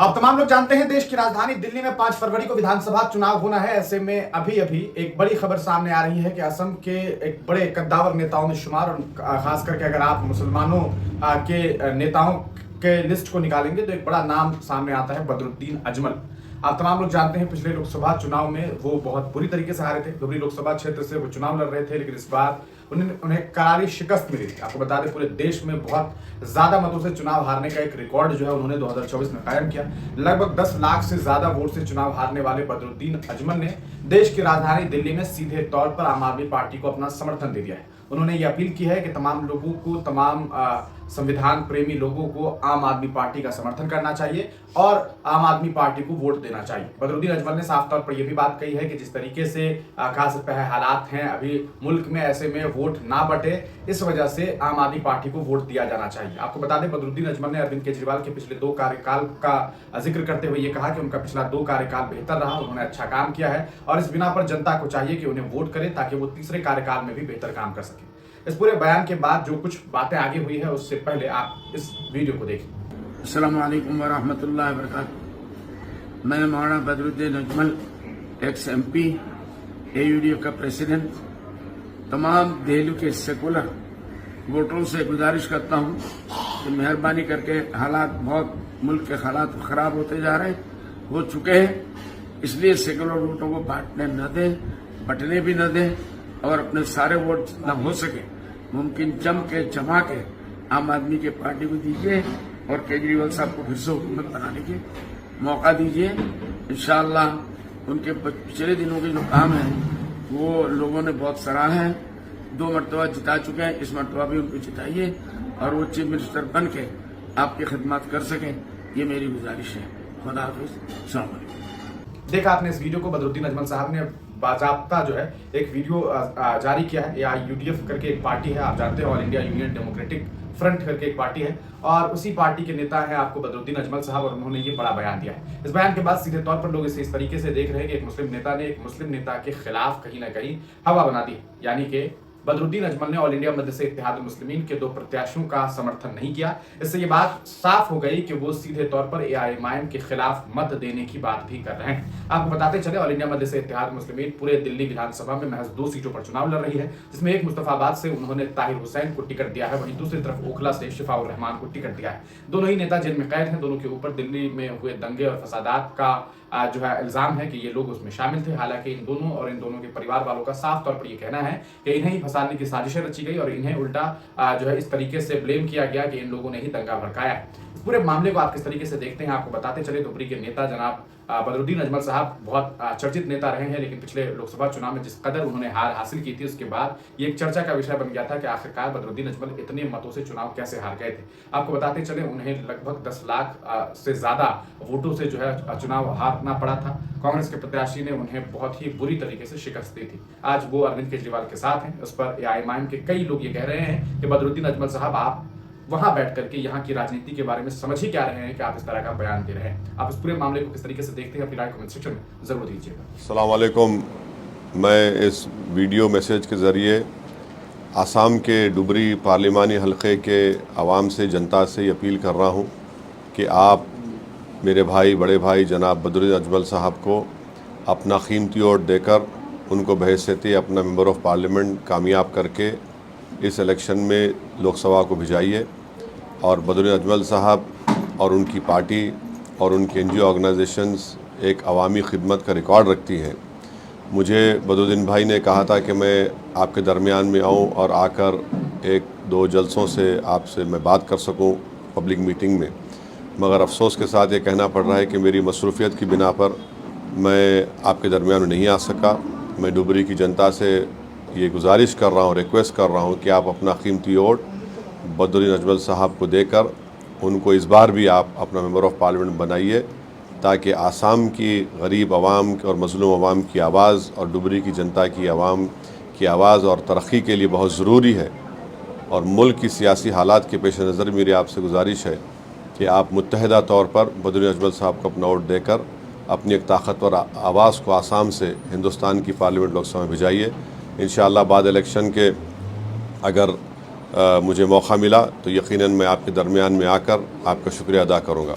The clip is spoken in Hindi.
अब तमाम लोग जानते हैं देश की राजधानी दिल्ली में 5 फरवरी को विधानसभा चुनाव होना है। ऐसे में अभी एक बड़ी खबर सामने आ रही है कि असम के एक बड़े कद्दावर नेताओं में शुमार, और खास करके अगर आप मुसलमानों के नेताओं के लिस्ट को निकालेंगे तो एक बड़ा नाम सामने आता है, बदरुद्दीन अजमल। आप तमाम लोग जानते हैं पिछले लोकसभा चुनाव में वो बहुत बुरी तरीके से हारे थे। धुबरी लोकसभा क्षेत्र से वो चुनाव लड़ रहे थे, लेकिन इस बार उन्हें करारी शिकस्त मिली थी। आपको बता दें पूरे देश में बहुत ज्यादा मतों से चुनाव हारने का एक रिकॉर्ड जो है उन्होंने 2024 में कायम किया। लगभग 10 लाख से ज्यादा वोट से चुनाव हारने वाले बदरुद्दीन अजमल ने देश की राजधानी दिल्ली में सीधे तौर पर आम आदमी पार्टी को अपना समर्थन दे दिया है। उन्होंने ये अपील की है कि तमाम लोगों को, तमाम संविधान प्रेमी लोगों को आम आदमी पार्टी का समर्थन करना चाहिए और आम आदमी पार्टी को वोट देना चाहिए। बदरुद्दीन अजमल ने साफ तौर पर यह भी बात कही है कि जिस तरीके से खास हालात हैं अभी मुल्क में, ऐसे में वोट ना बटे, इस वजह से आम आदमी पार्टी को वोट दिया जाना चाहिए। आपको बता दें बदरुद्दीन अजमल ने अरविंद केजरीवाल के पिछले 2 कार्यकाल का जिक्र करते हुए ये कहा कि उनका पिछला 2 कार्यकाल बेहतर रहा, उन्होंने अच्छा काम किया है और इस बिना पर जनता को चाहिए कि उन्हें वोट करे ताकि वो तीसरे कार्यकाल में भी बेहतर काम कर सके। इस पूरे बयान के बाद जो कुछ बातें आगे हुई है उससे पहले आप इस वीडियो को देखें। अस्सलाम वालेकुम व रहमतुल्लाहि व बरकातहू। मैं मौलाना Badruddin Ajmal, x MP, AUDF का प्रेसिडेंट, तमाम दिल्ली के सेकुलर वोटरों से गुजारिश करता हूं कि मेहरबानी करके हालात बहुत, मुल्क के हालात खराब होते जा रहे हैं, हो चुके हैं, इसलिए सेकुलर वोटों को बांटने न दें, बंटने भी न दें और अपने सारे वोट जितना हो सके मुमकिन जमा के आम आदमी के पार्टी को दीजिए और केजरीवाल साहब को फिर से हुकूमत बनाने के मौका दीजिए। इंशाअल्लाह उनके पिछले दिनों के जो काम है वो लोगों ने बहुत सराहा है। 2 मरतबा जिता चुके हैं, इस मरतबा भी उनको जिताइए और वो चीफ मिनिस्टर बन के आपकी खिदमत कर सकें, ये मेरी गुजारिश है। खुदा हाफिज़, अस्सलाम वालेकुम। देखा आपने इस वीडियो को, बदरुद्दीन अजमल साहब ने बाजाब्ता जो है एक वीडियो जारी किया है। AUDF करके एक पार्टी है, आप जानते हैं, all India union democratic front करके एक पार्टी है और उसी पार्टी के नेता हैं आपको बदरुद्दीन अजमल साहब, और उन्होंने ये बड़ा बयान दिया है। इस बयान के बाद सीधे तौर पर लोग इसे इस तरीके से देख रहे हैं कि एक मुस्लिम नेता ने एक मुस्लिम नेता के खिलाफ कहीं ना कहीं हवा बना दी, यानी कि बदरुद्दीन अजमल ने ऑल इंडिया मजलिस इत्तेहाद मुस्लिमीन के 2 प्रत्याशियों का समर्थन नहीं किया। इससे ये बात साफ हो गई कि वो सीधे तौर पर AIMIM के खिलाफ मत देने की बात भी कर रहे हैं। आपको बताते चले ऑल इंडिया मजलिस इत्तेहाद मुस्लिमीन पूरे दिल्ली विधानसभा में महज 2 सीटों पर चुनाव लड़ रही है, जिसमें एक मुस्तफाबाद से उन्होंने ताहिर हुसैन को टिकट दिया है, वहीं दूसरी तरफ ओखला से शिफाउर रहमान को टिकट दिया है। दोनों ही नेता जेल में कैद हैं। दोनों के ऊपर दिल्ली में हुए दंगे और फसादात का जो है इल्जाम है कि ये लोग उसमें शामिल थे। हालांकि इन दोनों और इन दोनों के परिवार वालों का साफ तौर पर यह कहना है कि इन्हें ही फंसाने की साजिशें रची गई और इन्हें उल्टा जो है इस तरीके से ब्लेम किया गया कि इन लोगों ने ही दंगा भड़काया है। इस पूरे मामले को आप किस तरीके से देखते हैं, आपको बताते चले धुबरी के नेता जनाब बदरुद्दीन अजमल साहब बहुत चर्चित नेता रहे हैं, लेकिन पिछले लोकसभा चुनाव में जिस कदर उन्होंने हार हासिल की थी उसके बाद ये एक चर्चा का विषय बन गया था कि आखिरकार बदरुद्दीन अजमल इतने मतों से चुनाव कैसे हार गए थे। आपको बताते चले उन्हें लगभग 10 लाख से ज्यादा वोटों से जो है चुनाव हारना पड़ा था। कांग्रेस के प्रत्याशी ने उन्हें बहुत ही बुरी तरीके से शिकस्त दी थी। आज वो अरविंद केजरीवाल के साथ हैं। उस पर AIMIM के कई लोग ये कह रहे हैं कि बदरुद्दीन अजमल साहब आप वहां बैठ करके यहाँ की राजनीति के बारे में समझ ही क्या रहे हैं कि आप इस तरह का बयान दे रहे हैं। आप इस पूरे मामले को किस तरीके से देखते हैं, अपनी राय कमेंट सेक्शन में जरूर दीजिएगा। अस्सलाम वालेकुम। मैं इस वीडियो मैसेज के ज़रिए आसाम के डुबरी पार्लिमानी हलक़े के आवाम से, जनता से अपील कर रहा हूँ कि आप मेरे भाई, बड़े भाई जनाब बदरुद्दीन अजमल साहब को अपना कीमती वोट देकर उनको बहैसियत अपना मेंबर ऑफ़ पार्लियामेंट कामयाब करके इस इलेक्शन में लोकसभा को भिजाइए और बदरुद्दीन अजमल साहब और उनकी पार्टी और उनकी NGO ऑर्गेनाइजेशंस एक अवामी खिदमत का रिकॉर्ड रखती हैं। मुझे बदरुद्दीन भाई ने कहा था कि मैं आपके दरमियान में आऊं और आकर 1-2 जलसों से आपसे मैं बात कर सकूं पब्लिक मीटिंग में, मगर अफसोस के साथ ये कहना पड़ रहा है कि मेरी मसरूफियत की बिना पर मैं आपके दरमियान में नहीं आ सका। मैं डुबरी की जनता से ये गुजारिश कर रहा हूँ, रिक्वेस्ट कर रहा हूँ कि आप अपना कीमती वोट बदरुद्दीन अजमल साहब को देकर उनको इस बार भी आप अपना मेंबर ऑफ़ पार्लियामेंट बनाइए, ताकि आसाम की गरीब आवाम और मज़लूम आवाम की आवाज़ और डुबरी की जनता की आवाम की आवाज़ और तरक्की के लिए बहुत ज़रूरी है। और मुल्क की सियासी हालात के पेश नज़र मेरी आपसे गुजारिश है कि आप मुत्तहदा तौर पर बदरुद्दीन अजमल साहब को अपना वोट देकर अपनी एक ताकतवर आवाज़ को आसाम से हिंदुस्तान की पार्लियामेंट लोकसभा में भिजाइए। इंशाअल्लाह बाद इलेक्शन के अगर मुझे मौका मिला तो यकीनन मैं आपके दरमियान में आकर आपका शुक्रिया अदा करूँगा।